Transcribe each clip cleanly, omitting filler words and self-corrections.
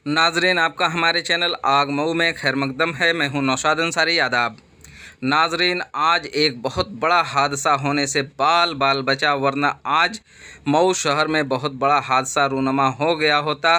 नाजरीन, आपका हमारे चैनल आग मऊ में खैर मकदम है। मैं हूं नौशाद अंसारी। आदाब नाजरीन, आज एक बहुत बड़ा हादसा होने से बाल बाल बचा, वरना आज मऊ शहर में बहुत बड़ा हादसा रूनुमा हो गया होता।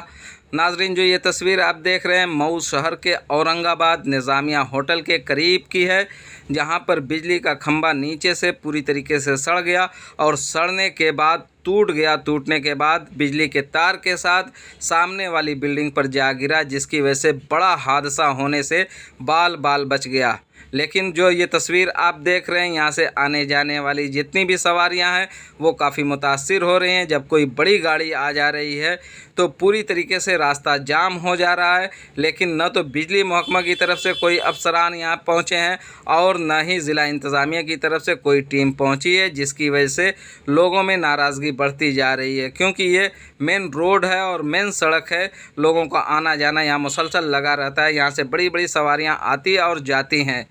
नाजरीन, जो ये तस्वीर आप देख रहे हैं मऊ शहर के औरंगाबाद निज़ामिया होटल के करीब की है, जहां पर बिजली का खंभा नीचे से पूरी तरीके से सड़ गया और सड़ने के बाद टूट गया। टूटने के बाद बिजली के तार के साथ सामने वाली बिल्डिंग पर जा गिरा, जिसकी वजह से बड़ा हादसा होने से बाल बाल बच गया। लेकिन जो ये तस्वीर आप देख रहे हैं, यहाँ से आने जाने वाली जितनी भी सवारियां हैं वो काफ़ी मुतासिर हो रही हैं। जब कोई बड़ी गाड़ी आ जा रही है तो पूरी तरीके से रास्ता जाम हो जा रहा है, लेकिन न तो बिजली महकमा की तरफ से कोई अफसरान यहाँ पहुँचे हैं और न ही ज़िला इंतज़ामिया की तरफ से कोई टीम पहुँची है, जिसकी वजह से लोगों में नाराज़गी बढ़ती जा रही है। क्योंकि ये मेन रोड है और मेन सड़क है, लोगों का आना जाना यहाँ मुसलसल लगा रहता है। यहाँ से बड़ी बड़ी सवारियाँ आती और जाती हैं।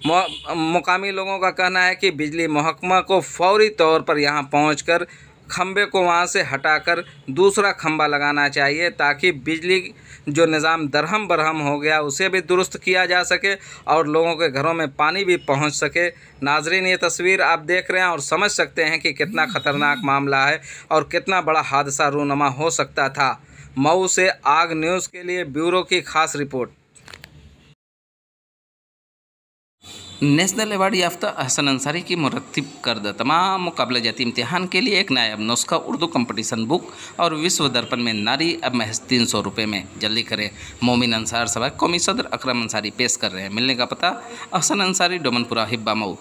मुकामी लोगों का कहना है कि बिजली महकमा को फौरी तौर पर यहाँ पहुंचकर खंबे को वहाँ से हटाकर दूसरा खंबा लगाना चाहिए, ताकि बिजली जो निज़ाम दरहम बरहम हो गया उसे भी दुरुस्त किया जा सके और लोगों के घरों में पानी भी पहुंच सके। नाजरीन, ये तस्वीर आप देख रहे हैं और समझ सकते हैं कि कितना ख़तरनाक मामला है और कितना बड़ा हादसा रूनुमा हो सकता था। मऊ से आग न्यूज़ के लिए ब्यूरो की खास रिपोर्ट। नेशनल अवार्ड याफ्ता अहसन अंसारी की मुरत्तिब करदा तमाम मुकाबला जाती इम्तिहान के लिए एक नायाब नुस्खा उर्दू कंपटीशन बुक और विश्व दर्पण में नारी अब महज 300 रुपये में। जल्दी करें। मोमिन अंसार सभा कौमी सदर अकरम अंसारी पेश कर रहे हैं। मिलने का पता अहसन अंसारी डोमनपुरा हिब्बा मऊ।